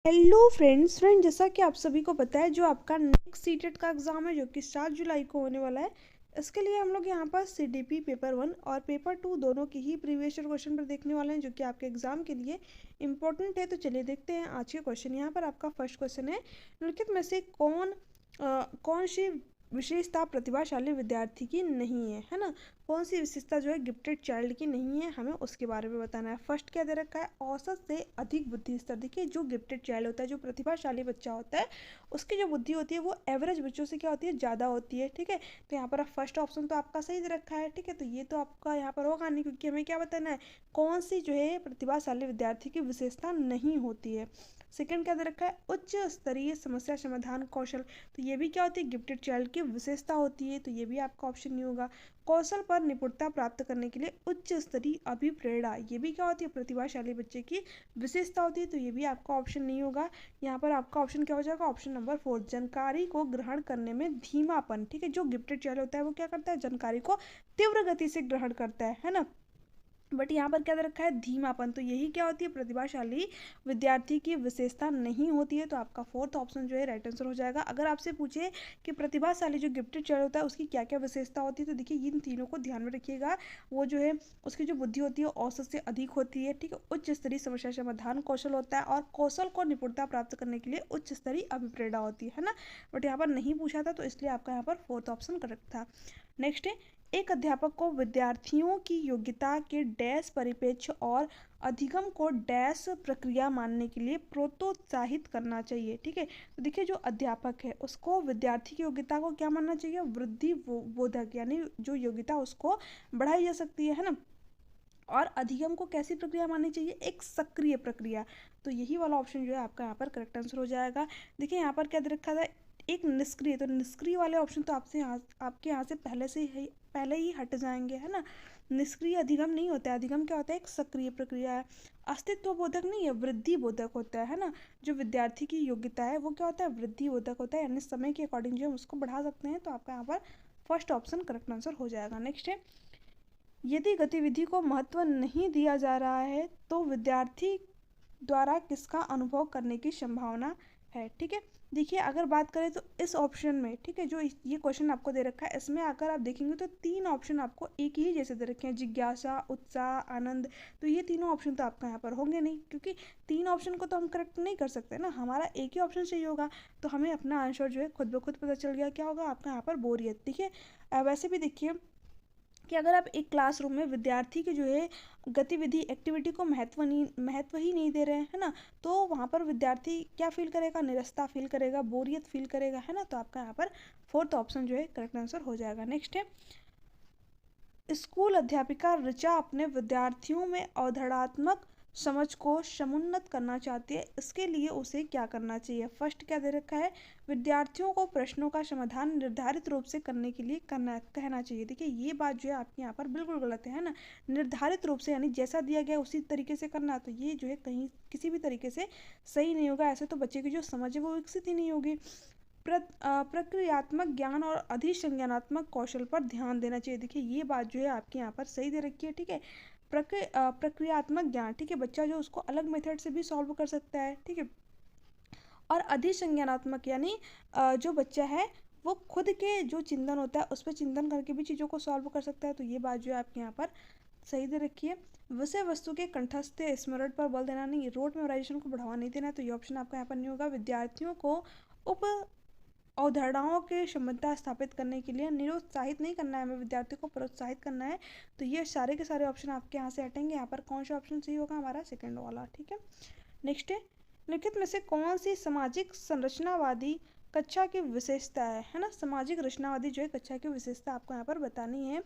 Hello friends जैसा कि आप सभी को पता है जो आपका नेक्स्ट सीटेट का एग्ज़ाम है जो कि 7 जुलाई को होने वाला है। इसके लिए हम लोग यहाँ पर सीडीपी पेपर 1 और पेपर 2 दोनों की ही प्रीवियस ईयर क्वेश्चन पर देखने वाले हैं जो कि आपके एग्जाम के लिए इंपॉर्टेंट है। तो चलिए देखते हैं आज के क्वेश्चन। यहाँ पर आपका फर्स्ट क्वेश्चन है, निम्नलिखित में से कौन सी विशेषता प्रतिभाशाली विद्यार्थी की नहीं है ना। कौन सी विशेषता जो है गिफ्टेड चाइल्ड की नहीं है, हमें उसके बारे में बताना है। फर्स्ट क्या दे रखा है, औसत से अधिक बुद्धि स्तर। देखिए जो गिफ्टेड चाइल्ड होता है, जो प्रतिभाशाली बच्चा होता है, उसकी जो बुद्धि होती है वो एवरेज बच्चों से क्या होती है, ज़्यादा होती है। ठीक है, तो यहाँ पर फर्स्ट ऑप्शन तो आपका सही दे रखा है। ठीक है, तो ये तो आपका यहाँ पर होगा नहीं, क्योंकि हमें क्या बताना है, कौन सी जो है प्रतिभाशाली विद्यार्थी की विशेषता नहीं होती है। सेकंड क्या दे रखा है, उच्च स्तरीय समस्या समाधान कौशल। तो ये भी क्या होती है, गिफ्टेड चाइल्ड की विशेषता होती है, तो ये भी आपका ऑप्शन नहीं होगा। कौशल पर निपुणता प्राप्त करने के लिए उच्च स्तरीय अभिप्रेरणा, ये भी क्या होती है, प्रतिभाशाली बच्चे की विशेषता होती है, तो ये भी आपका ऑप्शन नहीं होगा। यहाँ पर आपका ऑप्शन क्या हो जाएगा, ऑप्शन नंबर 4, जानकारी को ग्रहण करने में धीमापन। ठीक है, जो गिफ्टेड चाइल्ड होता है वो क्या करता है, जानकारी को तीव्र गति से ग्रहण करता है ना। बट यहाँ पर क्या दे रखा है, धीमापन। तो यही क्या होती है, प्रतिभाशाली विद्यार्थी की विशेषता नहीं होती है। तो आपका फोर्थ ऑप्शन जो है राइट आंसर हो जाएगा। अगर आपसे पूछे कि प्रतिभाशाली जो गिफ्टेड चाइल्ड होता है उसकी क्या क्या विशेषता होती है, तो देखिए इन तीनों को ध्यान में रखिएगा। वो जो है उसकी जो बुद्धि होती है औसत से अधिक होती है। ठीक है, उच्च स्तरीय समस्या समाधान कौशल होता है, और कौशल को निपुणता प्राप्त करने के लिए उच्च स्तरीय अभिप्रेरणा होती है ना। बट यहाँ पर नहीं पूछा था, तो इसलिए आपका यहाँ पर फोर्थ ऑप्शन करेक्ट था। नेक्स्ट है, एक अध्यापक को विद्यार्थियों की योग्यता के डैश परिप्रेक्ष्य और अधिगम को डैश प्रक्रिया मानने के लिए प्रोत्साहित करना चाहिए। ठीक है, तो देखिए जो अध्यापक है उसको विद्यार्थी की योग्यता को क्या मानना चाहिए, वृद्धि बोधक, यानी जो योग्यता उसको बढ़ाई जा सकती है ना। और अधिगम को कैसी प्रक्रिया माननी चाहिए, एक सक्रिय प्रक्रिया। तो यही वाला ऑप्शन जो है आपका यहाँ पर करेक्ट आंसर हो जाएगा। देखिए यहाँ पर क्या दे रखा था, एक निष्क्रिय। तो निष्क्रिय वाले ऑप्शन तो आपके यहाँ से पहले ही हट जाएंगे, है ना। निष्क्रिय अधिगम नहीं होता है, अधिगम क्या होता है, एक सक्रिय प्रक्रिया है। अस्तित्व बोधक नहीं है, वृद्धि बोधक होता है ना। जो विद्यार्थी की योग्यता है वो क्या होता है, वृद्धि बोधक होता है, यानी समय के अकॉर्डिंग जो हम उसको बढ़ा सकते हैं। तो आपका यहाँ पर फर्स्ट ऑप्शन करेक्ट आंसर हो जाएगा। नेक्स्ट है, यदि गतिविधि को महत्व नहीं दिया जा रहा है तो विद्यार्थी द्वारा किसका अनुभव करने की संभावना है। ठीक है, देखिए अगर बात करें तो इस ऑप्शन में, ठीक है, जो ये क्वेश्चन आपको दे रखा है, इसमें अगर आप देखेंगे तो 3 ऑप्शन आपको एक ही जैसे दे रखे हैं, जिज्ञासा, उत्साह, आनंद। तो ये तीनों ऑप्शन तो आपका यहाँ पर होंगे नहीं, क्योंकि 3 ऑप्शन को तो हम करेक्ट नहीं कर सकते ना, हमारा एक ही ऑप्शन सही होगा। तो हमें अपना आंसर जो है खुद ब खुद पता चल गया, क्या होगा आपका यहाँ पर, बोरियत। देखिए वैसे भी देखिए कि अगर आप एक क्लासरूम में विद्यार्थी के जो है गतिविधि एक्टिविटी को महत्व ही नहीं दे रहे हैं, है ना, तो वहाँ पर विद्यार्थी क्या फील करेगा, निरस्ता फील करेगा, बोरियत फील करेगा, है ना। तो आपका यहाँ पर फोर्थ ऑप्शन जो है करेक्ट आंसर हो जाएगा। नेक्स्ट है, स्कूल अध्यापिका ऋचा अपने विद्यार्थियों में अवधारणात्मक समझ को समुन्नत करना चाहती है, इसके लिए उसे क्या करना चाहिए। फर्स्ट क्या दे रखा है, विद्यार्थियों को प्रश्नों का समाधान निर्धारित रूप से करने के लिए कहना चाहिए। देखिए ये बात जो है आपके यहाँ पर बिल्कुल गलत है ना। निर्धारित रूप से यानी जैसा दिया गया उसी तरीके से करना, तो ये जो है कहीं किसी भी तरीके से सही नहीं होगा। ऐसे तो बच्चे की जो समझ है वो विकसित ही नहीं होगी। प्रक्रियात्मक ज्ञान और अधिसंज्ञानात्मक कौशल पर ध्यान देना चाहिए। देखिए ये बात जो है आपके यहाँ पर सही दे रखी है। ठीक है, प्रक्रियात्मक ज्ञान, ठीक है, बच्चा जो उसको अलग मेथड से भी सॉल्व कर सकता है। ठीक है, और अधिसंज्ञानात्मक यानी जो बच्चा है वो खुद के जो चिंतन होता है उस पर चिंतन करके भी चीज़ों को सॉल्व कर सकता है। तो ये बात जो है आपके यहाँ पर सही दे रखी है। विषय वस्तु के कंठस्थ स्मरण पर बल देना नहीं, रोड मेमोराइजेशन को बढ़ावा नहीं देना, तो ये ऑप्शन आपका यहाँ पर नहीं होगा। विद्यार्थियों को उप अवधारणाओं की क्षमता स्थापित करने के लिए निरुत्साहित नहीं करना है, हमें विद्यार्थी को प्रोत्साहित करना है। तो ये सारे के सारे ऑप्शन आपके यहाँ से हटेंगे। यहाँ पर कौन सा ऑप्शन सही होगा, हमारा सेकंड वाला। ठीक है, नेक्स्ट है, लिखित में से कौन सी सामाजिक संरचनावादी कक्षा की विशेषता है ना। सामाजिक रचनावादी जो है कक्षा की विशेषता आपको यहाँ पर बतानी है।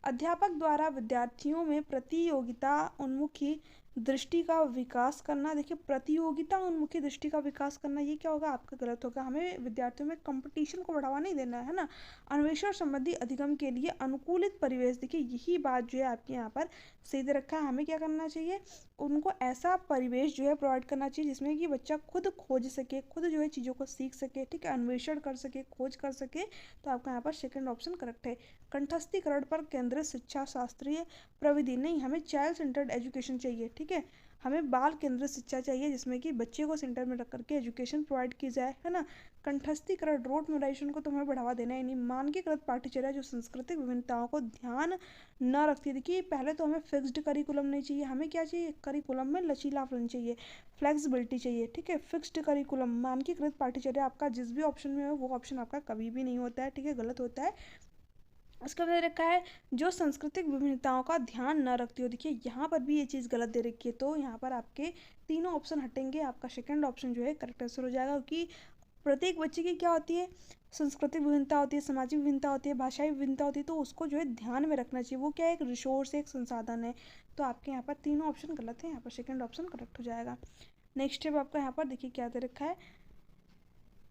अध्यापक द्वारा विद्यार्थियों में प्रतियोगिता उन्मुखी दृष्टि का विकास करना। देखिए प्रतियोगिता उन्मुखी दृष्टि का विकास करना, ये क्या होगा आपका गलत होगा। हमें विद्यार्थियों में कंपटीशन को बढ़ावा नहीं देना है ना। अन्वेषण संबंधी अधिगम के लिए अनुकूलित परिवेश, देखिए यही बात जो है आपके यहाँ पर सही दे रखा है। हमें क्या करना चाहिए, उनको ऐसा परिवेश जो है प्रोवाइड करना चाहिए जिसमें कि बच्चा खुद खोज सके, खुद जो है चीज़ों को सीख सके, ठीक है, अन्वेषण कर सके, खोज कर सके। तो आपका यहाँ पर सेकंड ऑप्शन करेक्ट है। कंठस्थीकरण पर केंद्रित शिक्षा शास्त्रीय प्रविधि नहीं, हमें चाइल्ड सेंटर्ड एजुकेशन चाहिए। ठीक है, हमें बाल केंद्रित शिक्षा चाहिए जिसमें कि बच्चे को सेंटर में रख करके एजुकेशन प्रोवाइड की जाए, है ना। कंठस्थीकरण रोट मेमोराइजेशन को तो हमें बढ़ावा देना ही नहीं। मानकीकृत पाठ्यचर्या जो सांस्कृतिक विभिन्नताओं को ध्यान न रखती। देखिए पहले तो हमें फिक्स्ड करिकुलम नहीं चाहिए, हमें क्या चाहिए, करिकुलम में लचीलापन चाहिए, फ्लेक्सिबिलिटी चाहिए, ठीक है। फिक्स्ड करिकुलम मानकीकृत पाठ्यचर्या आपका जिस भी ऑप्शन में हो वो ऑप्शन आपका कभी भी नहीं होता है, ठीक है, गलत होता है। उसके बाद रखा है जो सांस्कृतिक विभिन्नताओं का ध्यान न रखती हो। देखिए यहाँ पर भी ये चीज़ गलत दे रखी है, तो यहाँ पर आपके तीनों ऑप्शन हटेंगे, आपका सेकंड ऑप्शन जो है करेक्ट आंसर हो जाएगा। क्योंकि प्रत्येक बच्चे की क्या होती है, सांस्कृतिक विभिन्नता होती है, सामाजिक विभिन्नता होती है, भाषाई विभिन्नता होती है, तो उसको जो है ध्यान में रखना चाहिए। वो क्या है, एक रिसोर्स, एक संसाधन है। तो आपके यहाँ पर तीनों ऑप्शन गलत है, यहाँ पर सेकंड ऑप्शन करेक्ट हो जाएगा। नेक्स्ट स्टेप आपका यहाँ पर देखिए क्या दे रखा है,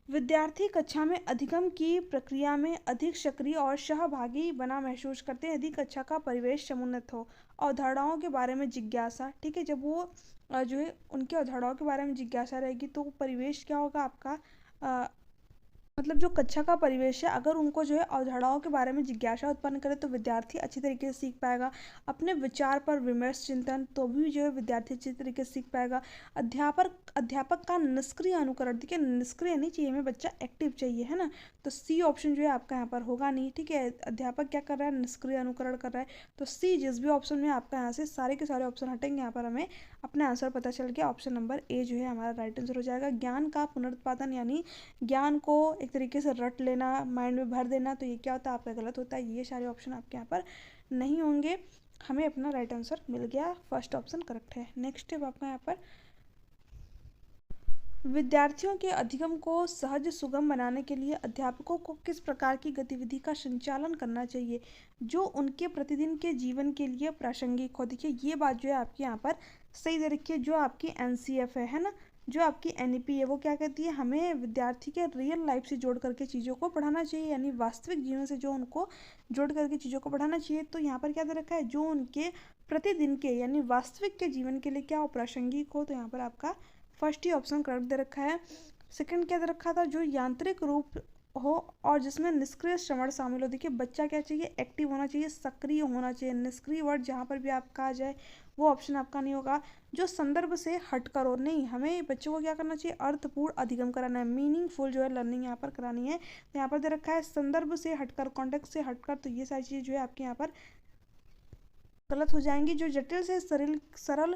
विद्यार्थी कक्षा में अधिगम की प्रक्रिया में अधिक सक्रिय और सहभागी बना महसूस करते हैं यदि कक्षा का परिवेश समुन्नत हो। अवधारणाओं के बारे में जिज्ञासा, ठीक है, जब वो जो है उनकी अवधारणाओं के बारे में जिज्ञासा रहेगी तो परिवेश क्या होगा आपका, मतलब जो कक्षा का परिवेश है, अगर उनको जो है अवधारणाओं के बारे में जिज्ञासा उत्पन्न करे तो विद्यार्थी अच्छी तरीके से सीख पाएगा। अपने विचार पर विमर्श चिंतन, तो भी जो है विद्यार्थी अच्छी तरीके से सीख पाएगा। अध्यापक का निष्क्रिय अनुकरण, देखिए निष्क्रिय नहीं चाहिए हमें, बच्चा एक्टिव चाहिए, है ना। तो सी ऑप्शन जो है आपका यहाँ पर होगा नहीं, ठीक है। अध्यापक क्या कर रहा है, निष्क्रिय अनुकरण कर रहा है। तो सी जिस भी ऑप्शन में आपका यहाँ से सारे के सारे ऑप्शन हटेंगे, यहाँ पर हमें अपना आंसर पता चल गया। ऑप्शन नंबर ए जो है हमारा राइट आंसर हो जाएगा। ज्ञान का पुनरुत्पादन यानी ज्ञान को एक तरीके से रट लेना, माइंड में भर देना, तो ये क्या होता है आपका गलत होता है। ये सारे ऑप्शन आपके यहाँ पर नहीं होंगे। हमें अपना राइट आंसर मिल गया, फर्स्ट ऑप्शन करेक्ट है। नेक्स्ट स्टेप आपका यहाँ पर, विद्यार्थियों के अधिगम को सहज सुगम बनाने के लिए अध्यापकों को किस प्रकार की गतिविधि का संचालन करना चाहिए जो उनके प्रतिदिन के जीवन के लिए प्रासंगिक हो। देखिए ये बात जो है आपकी यहाँ पर सही दे रखी है। जो आपकी एनसीएफ है ना, जो आपकी एनईपी है, वो क्या कहती है, हमें विद्यार्थी के रियल लाइफ से जोड़ करके चीज़ों को पढ़ाना चाहिए, यानी वास्तविक जीवन से जो उनको जोड़ करके चीज़ों को पढ़ाना चाहिए। तो यहाँ पर क्या दे रखा है, जो उनके प्रतिदिन के यानी वास्तविक के जीवन के लिए क्या हो, प्रासंगिक हो। तो यहाँ पर आपका first he option correct they रखा है। सेकंड क्या दे रखा था, जो यांत्रिक रूप हो और जिसमें निष्क्रिय श्रवण शामिल हो। देखिए बच्चा क्या चाहिए, एक्टिव होना चाहिए, सक्रिय होना चाहिए। निष्क्रिय वर्ड जहाँ पर भी आपका आ जाए वो ऑप्शन आपका नहीं होगा। जो संदर्भ से हटकर हो, नहीं, हमें बच्चों को क्या करना चाहिए, अर्थपूर्ण अधिगम कराना है, मीनिंगफुल जो है लर्निंग यहाँ पर करानी है। तो यहाँ पर दे रखा है संदर्भ से हटकर, कॉन्टेक्स्ट से हटकर, तो ये सारी चीज़ें जो है आपके यहाँ पर गलत हो जाएंगी। जो जटिल से सरल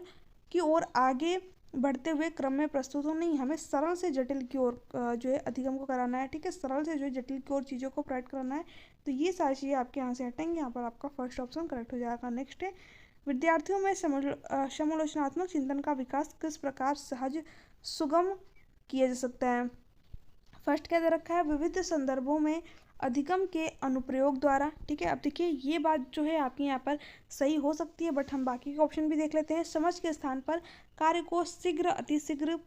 की ओर आगे बढ़ते हुए क्रम में प्रस्तुत हो, नहीं, हमें सरल से जटिल की ओर जो है अधिगम को कराना है, ठीक है, सरल से जो है जटिल की ओर चीज़ों को प्रोवाइड कराना है। तो ये सारी चीज़ें आपके यहाँ से हटेंगे, यहाँ पर आपका फर्स्ट ऑप्शन करेक्ट हो जाएगा। नेक्स्ट है, विद्यार्थियों में समालोचनात्मक चिंतन का विकास किस प्रकार सहज सुगम किया जा सकता है। फर्स्ट क्या दे रखा है, विविध संदर्भों में अधिगम के अनुप्रयोग द्वारा, ठीक है। अब देखिए ये बात जो है आपकी यहाँ पर सही हो सकती है, बट हम बाकी के ऑप्शन भी देख लेते हैं। समझ के स्थान पर कार्य को शीघ्र अतिशीघ्र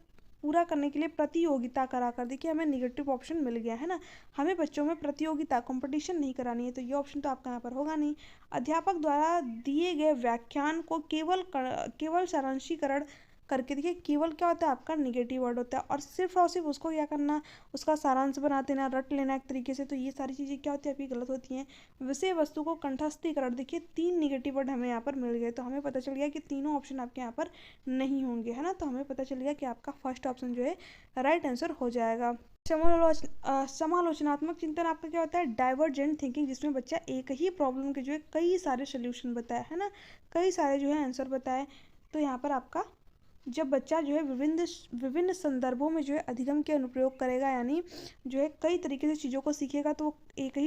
पूरा करने के लिए प्रतियोगिता कराकर, देखिए हमें निगेटिव ऑप्शन मिल गया है ना, हमें बच्चों में प्रतियोगिता कंपटीशन नहीं करानी है, तो ये ऑप्शन तो आपका यहाँ पर होगा नहीं। अध्यापक द्वारा दिए गए व्याख्यान को केवल सारांशीकरण करके, देखिए केवल क्या होता है आपका निगेटिव वर्ड होता है, और सिर्फ उसको क्या करना, उसका सारांश बना देना, रट लेना एक तरीके से, तो ये सारी चीज़ें क्या होती है आपकी गलत होती हैं। विषय वस्तु को कंठस्थीकरण, देखिए 3 निगेटिव वर्ड हमें यहाँ पर मिल गए, तो हमें पता चल गया कि तीनों ऑप्शन आपके यहाँ पर नहीं होंगे, है ना। तो हमें पता चल गया कि आपका फर्स्ट ऑप्शन जो है राइट आंसर हो जाएगा। समालोचनात्मक चिंतन आपका क्या होता है, डाइवर्जेंट थिंकिंग, जिसमें बच्चा एक ही प्रॉब्लम के जो है कई सारे सोल्यूशन बताए, है ना, कई सारे जो है आंसर बताए। तो यहाँ पर आपका जब बच्चा जो है विभिन्न संदर्भों में जो है अधिगम के अनुप्रयोग करेगा, यानी जो है कई तरीके से चीज़ों को सीखेगा, तो एक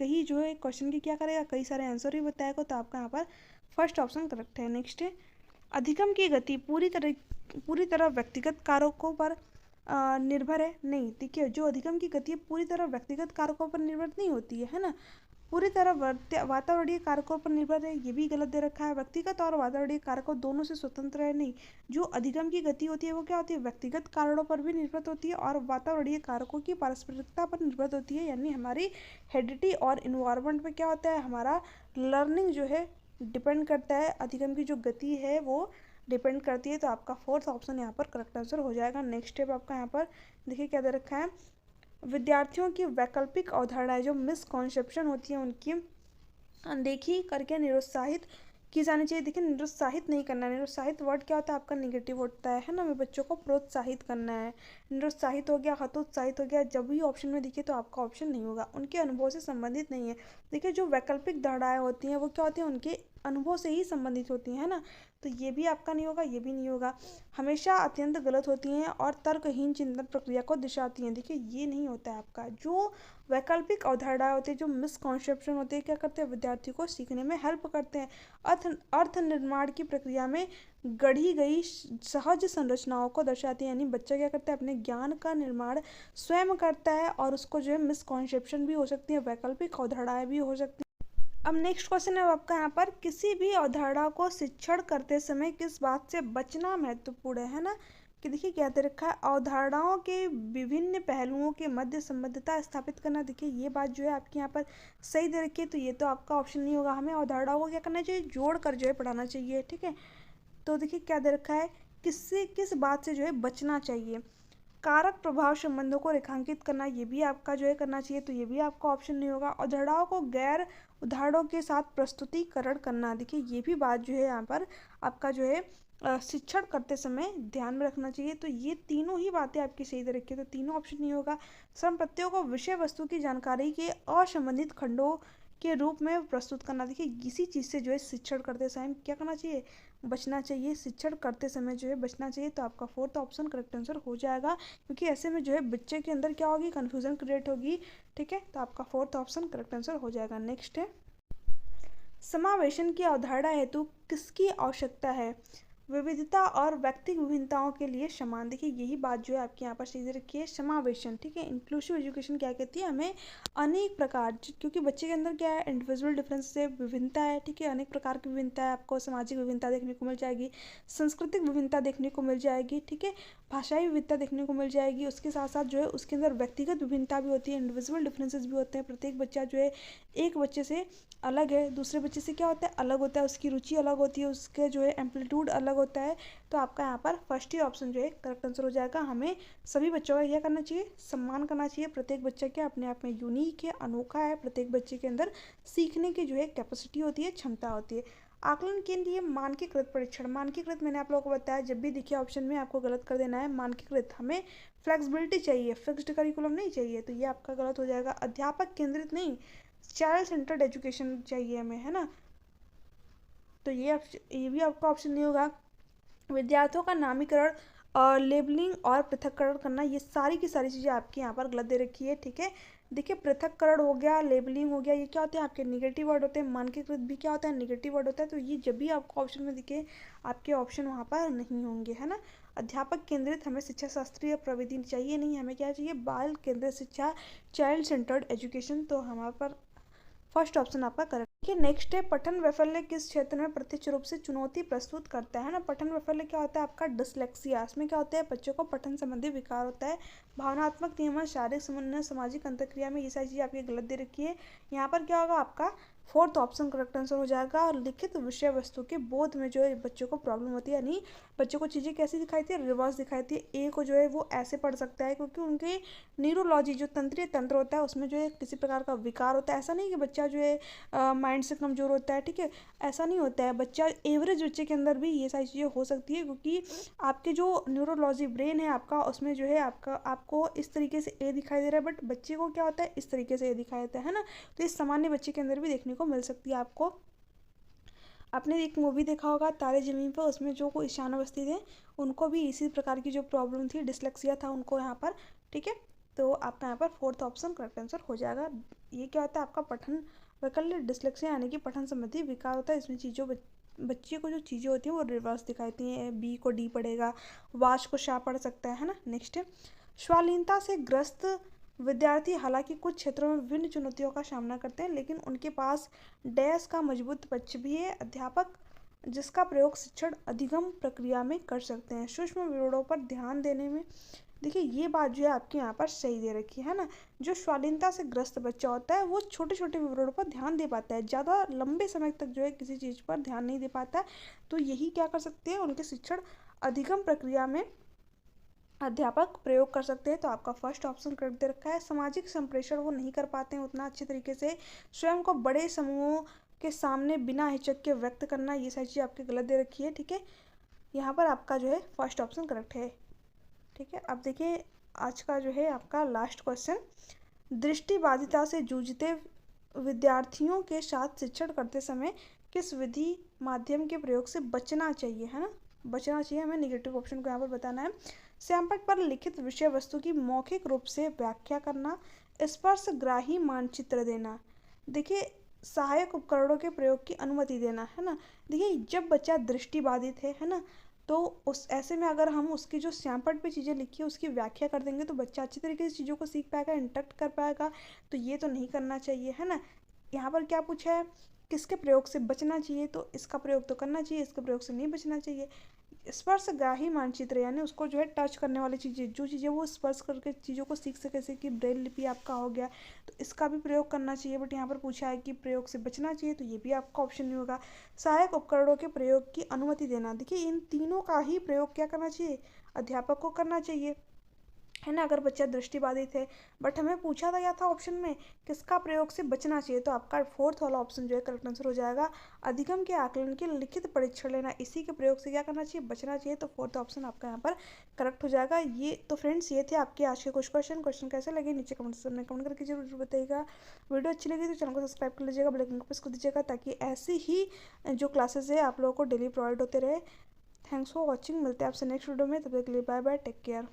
ही जो है क्वेश्चन की क्या करेगा, कई सारे आंसर ही बताएगा। तो आपका यहाँ पर फर्स्ट ऑप्शन करेक्ट है। नेक्स्ट है, अधिगम की गति पूरी तरह व्यक्तिगत कारकों पर निर्भर है, नहीं। देखिए जो अधिगम की गति पूरी तरह व्यक्तिगत कारकों पर निर्भर नहीं होती है ना, पूरी तरह वातावरणीय कारकों पर निर्भर है, ये भी गलत दे रखा है। व्यक्तिगत और वातावरणीय कारकों दोनों से स्वतंत्र है, नहीं। जो अधिगम की गति होती है वो क्या होती है, व्यक्तिगत कारणों पर भी निर्भर होती है और वातावरणीय कारकों की पारस्परिकता पर निर्भर होती है, यानी हमारी हेरिडिटी और इन्वायरमेंट में क्या होता है, हमारा लर्निंग जो है डिपेंड करता है, अधिगम की जो गति है वो डिपेंड करती है। तो आपका फोर्थ ऑप्शन यहाँ पर करेक्ट आंसर हो जाएगा। नेक्स्ट स्टेप आपका यहाँ पर देखिए क्या दे रखा है, विद्यार्थियों की वैकल्पिक अवधारणाएं जो मिसकॉन्सेप्शन होती हैं उनकी अनदेखी करके निरुत्साहित की जानी चाहिए। देखिए निरुत्साहित नहीं करना है। निरुत्साहित वर्ड क्या होता है आपका निगेटिव होता है ना। हमें बच्चों को प्रोत्साहित करना है। निरुत्साहित हो गया, हतोत्साहित हो गया, जब भी ऑप्शन में दिखे तो आपका ऑप्शन नहीं होगा। उनके अनुभव से संबंधित नहीं है। देखिए जो वैकल्पिक धारणाएं होती हैं वो क्या होती हैं, उनके अनुभव से ही संबंधित होती हैं, है ना। तो ये भी आपका नहीं होगा, ये भी नहीं होगा। हमेशा अत्यंत गलत होती हैं और तर्कहीन चिंतन प्रक्रिया को दिशाती हैं। देखिए ये नहीं होता है आपका। जो वैकल्पिक अवधारणाएं होती है, जो मिसकॉन्सेप्शन होते हैं, क्या करते हैं, विद्यार्थी को सीखने में हेल्प करते हैं। अर्थ निर्माण की प्रक्रिया में गढ़ी गई सहज संरचनाओं को दर्शाती है। यानी बच्चा क्या करता है, अपने ज्ञान का निर्माण स्वयं करता है और उसको जो है मिसकॉन्सेप्शन भी हो सकती है, वैकल्पिक अवधारणाएं भी हो सकती है। अब नेक्स्ट क्वेश्चन है आपका यहाँ पर, किसी भी अवधारणा को शिक्षण करते समय किस बात से बचना महत्वपूर्ण है ना। कि देखिए क्या दे रखा है, अवधारणाओं के विभिन्न पहलुओं के मध्य संबद्धता स्थापित करना। देखिए ये बात जो है आपकी यहाँ पर सही दे रखी है, तो ये तो आपका ऑप्शन नहीं होगा। हमें अवधारणाओं को क्या करना चाहिए, जोड़ कर जो है पढ़ाना चाहिए, ठीक है। तो देखिए क्या दे रखा है, किससे किस बात से जो है बचना चाहिए। कारक प्रभाव संबंधों को रेखांकित करना, ये भी आपका जो है करना चाहिए, तो ये भी आपका ऑप्शन नहीं होगा। अवधारणाओं को गैर उदाहरणों के साथ प्रस्तुतिकरण करना, देखिए ये भी बात जो है यहाँ पर आपका जो है शिक्षण करते समय ध्यान में रखना चाहिए। तो ये तीनों ही बातें आपकी सही दे रखी है, तो तीनों ऑप्शन नहीं होगा। श्रम प्रत्ययों को विषय वस्तु की जानकारी के असंबंधित खंडों के रूप में प्रस्तुत करना, देखिए किसी चीज़ से जो है शिक्षण करते समय क्या करना चाहिए, बचना चाहिए। शिक्षण करते समय जो है बचना चाहिए, तो आपका फोर्थ ऑप्शन करेक्ट आंसर हो जाएगा। क्योंकि ऐसे में जो है बच्चे के अंदर क्या होगी, कन्फ्यूजन क्रिएट होगी, ठीक है। तो आपका फोर्थ ऑप्शन करेक्ट आंसर हो जाएगा। नेक्स्ट है, समावेशन की अवधारणा हेतु किसकी आवश्यकता है। विविधता और व्यक्तिगत विभिन्नताओं के लिए समान, देखिए यही बात जो है आपके यहाँ पर सीधे रखी है, समावेशन, ठीक है। इंक्लूसिव एजुकेशन क्या कहती है, हमें अनेक प्रकार, क्योंकि बच्चे के अंदर क्या है, इंडिविजुअल डिफरेंस से विभिन्नता है, ठीक है। अनेक प्रकार की विभिन्नता है, आपको सामाजिक विभिन्नता देखने को मिल जाएगी, सांस्कृतिक विभिन्नता देखने को मिल जाएगी, ठीक है, भाषाई विविधता देखने को मिल जाएगी। उसके साथ साथ जो है उसके अंदर व्यक्तिगत विभिन्नता भी होती है, इंडिविजुअल डिफरेंसेस भी होते हैं। प्रत्येक बच्चा जो है एक बच्चे से अलग है, दूसरे बच्चे से क्या होता है, अलग होता है, उसकी रुचि अलग होती है, उसके जो है एम्पलीट्यूड अलग होता है। तो आपका यहाँ पर फर्स्ट ही ऑप्शन जो है करेक्ट आंसर हो जाएगा। हमें सभी बच्चों का क्या करना चाहिए, सम्मान करना चाहिए। प्रत्येक बच्चा क्या अपने आप में यूनिक है, अनोखा है। प्रत्येक बच्चे के अंदर सीखने की जो है कैपेसिटी होती है, क्षमता होती है। आकलन के लिए मानकीकृत परीक्षण, मानकीकृत मैंने आप लोगों को बताया, जब भी देखिए ऑप्शन में आपको गलत कर देना है। मानकीकृत, हमें फ्लेक्सिबिलिटी चाहिए, फिक्स्ड करिकुलम नहीं चाहिए, तो ये आपका गलत हो जाएगा। अध्यापक केंद्रित नहीं, चाइल्ड सेंटर्ड एजुकेशन चाहिए हमें, है ना। तो ये भी आपका ऑप्शन नहीं होगा। विद्यार्थियों का नामीकरण और लेबलिंग और पृथक्करण करना, ये सारी की सारी चीज़ें आपकी यहाँ पर गलत दे रखी है, ठीक है। देखिए पृथक्करण हो गया, लेबलिंग हो गया, ये क्या होते हैं, आपके निगेटिव वर्ड होते हैं। मानकीकृत भी क्या होता है, निगेटिव वर्ड होता है। तो ये जब भी आपको ऑप्शन में दिखे, आपके ऑप्शन वहाँ पर नहीं होंगे, है ना। अध्यापक केंद्रित हमें शिक्षा शास्त्रीय प्रविधि चाहिए नहीं, हमें क्या चाहिए, बाल केंद्रित शिक्षा, चाइल्ड सेंटर्ड एजुकेशन। तो हमारे पर फर्स्ट ऑप्शन आपका करेक्ट। देखिए नेक्स्ट है, पठन वैफल्य किस क्षेत्र में प्रत्यक्ष रूप से चुनौती प्रस्तुत करता है ना। पठन वैफल्य क्या होता है, आपका डिसलेक्सिया। इसमें क्या होता है, बच्चों को पठन संबंधी विकार होता है। भावनात्मक नियमन, शारीरिक समन्वय, सामाजिक अंतर्क्रिया में ये सारी चीज़ें आपकी गलत दे रखी है। यहाँ पर क्या होगा, आपका फोर्थ ऑप्शन करेक्ट आंसर हो जाएगा। और लिखित विषय वस्तु के बोध में जो है बच्चों को प्रॉब्लम होती है, यानी बच्चों को चीज़ें कैसी दिखाई थी, रिवर्स दिखाई थी। ए को जो है वो ऐसे पढ़ सकता है, क्योंकि उनके न्यूरोलॉजी जो तंत्रीय तंत्र होता है उसमें जो है किसी प्रकार का विकार होता है। ऐसा नहीं कि बच्चा जो है माइंड से कमज़ोर होता है, ठीक है, ऐसा नहीं होता है। बच्चा एवरेज बच्चे के अंदर भी ये सारी चीज़ें हो सकती है, क्योंकि आपके जो न्यूरोलॉजी ब्रेन है आपका, उसमें जो है आपको इस तरीके से ए दिखाई दे रहा है, बट बच्चे को क्या होता है, इस तरीके से ए दिखाई देता है ना। तो इस सामान्य बच्चे के अंदर भी देखने को मिल सकती है आपको। आपने एक मूवी देखा होगा तारे ज़मीन पर, उसमें जो कोई ईशान अवस्थी थे उनको भी इसी प्रकार की जो प्रॉब्लम थी, डिसलेक्सिया था उनको यहाँ पर, ठीक है। तो आपका यहाँ पर फोर्थ ऑप्शन करेक्ट आंसर हो जाएगा। ये क्या होता है, आपका पठन वैकल्य, डिसलेक्सिया यानी कि पठन संबंधी विकार होता है। इसमें चीज़ों बच्चे को जो चीज़ें होती हैं वो रिवर्स दिखाती हैं। बी को डी पढ़ेगा, वाश को शाह पढ़ सकता है ना। नेक्स्ट है, स्वालीनता से ग्रस्त विद्यार्थी हालांकि कुछ क्षेत्रों में विभिन्न चुनौतियों का सामना करते हैं, लेकिन उनके पास डैश का मजबूत पक्ष भी है। अध्यापक जिसका प्रयोग शिक्षण अधिगम प्रक्रिया में कर सकते हैं। सूक्ष्म विवरणों पर ध्यान देने में, देखिए ये बात जो है आपके यहाँ पर सही दे रखी है ना। जो स्वाधीनता से ग्रस्त बच्चा होता है वो छोटे छोटे विवरणों पर ध्यान दे पाता है, ज़्यादा लंबे समय तक जो है किसी चीज़ पर ध्यान नहीं दे पाता है। तो यही क्या कर सकते हैं, उनके शिक्षण अधिगम प्रक्रिया में अध्यापक प्रयोग कर सकते हैं। तो आपका फर्स्ट ऑप्शन करेक्ट दे रखा है। सामाजिक संप्रेषण वो नहीं कर पाते हैं उतना अच्छे तरीके से, स्वयं को बड़े समूहों के सामने बिना हिचक के व्यक्त करना, ये सारी चीज़ आपकी गलत दे रखी है। ठीक है, यहाँ पर आपका जो है फर्स्ट ऑप्शन करेक्ट है। ठीक है, अब देखिए आज का जो है आपका लास्ट क्वेश्चन, दृष्टिबाधिता से जूझते विद्यार्थियों के साथ शिक्षण करते समय किस विधि माध्यम के प्रयोग से बचना चाहिए, है ना, बचना चाहिए। हमें निगेटिव ऑप्शन को यहाँ पर बताना है। श्यामपट्ट पर लिखित विषय वस्तु की मौखिक रूप से व्याख्या करना, स्पर्शग्राही मानचित्र देना, देखिए सहायक उपकरणों के प्रयोग की अनुमति देना, है ना। देखिए जब बच्चा दृष्टिबाधित है ना, तो उस ऐसे में अगर हम उसकी जो श्यामपट्ट पे चीज़ें लिखी है उसकी व्याख्या कर देंगे तो बच्चा अच्छी तरीके से चीज़ों को सीख पाएगा, इंटरेक्ट कर पाएगा। तो ये तो नहीं करना चाहिए, है ना। यहाँ पर क्या पूछा है, किसके प्रयोग से बचना चाहिए, तो इसका प्रयोग तो करना चाहिए, इसके प्रयोग से नहीं बचना चाहिए। स्पर्शग्राही मानचित्र यानी उसको जो है टच करने वाली चीज़ें, जो चीज़ें वो स्पर्श करके चीज़ों को सीख सके, जैसे कि ब्रेल लिपि आपका हो गया, तो इसका भी प्रयोग करना चाहिए। बट यहाँ पर पूछा है कि प्रयोग से बचना चाहिए, तो ये भी आपका ऑप्शन नहीं होगा। सहायक उपकरणों के प्रयोग की अनुमति देना, देखिए इन तीनों का ही प्रयोग क्या करना चाहिए, अध्यापक को करना चाहिए, है ना, अगर बच्चा दृष्टिबाधित है। बट हमें पूछा था क्या था ऑप्शन में, किसका प्रयोग से बचना चाहिए, तो आपका फोर्थ वाला ऑप्शन जो है करेक्ट आंसर हो जाएगा। अधिगम के आकलन के लिखित परीक्षण लेना, इसी के प्रयोग से क्या करना चाहिए, बचना चाहिए। तो फोर्थ ऑप्शन आपका यहाँ पर करेक्ट हो जाएगा। ये तो फ्रेंड्स ये थे आपके आज के कुछ क्वेश्चन कैसे लगे नीचे कमेंट सेक्शन में कमेंट करके जरूर बताइएगा। वीडियो अच्छी लगी तो चैनल को सब्सक्राइब कर लीजिएगा, बेल आइकन को प्रेस कर दीजिएगा, ताकि ऐसी ही जो क्लासेस है आप लोगों को डेली प्रोवाइड होते रहे। थैंक्स फॉर वॉचिंग, मिलते हैं आपसे नेक्स्ट वीडियो में, तब तक के लिए बाय बाय, टेक केयर।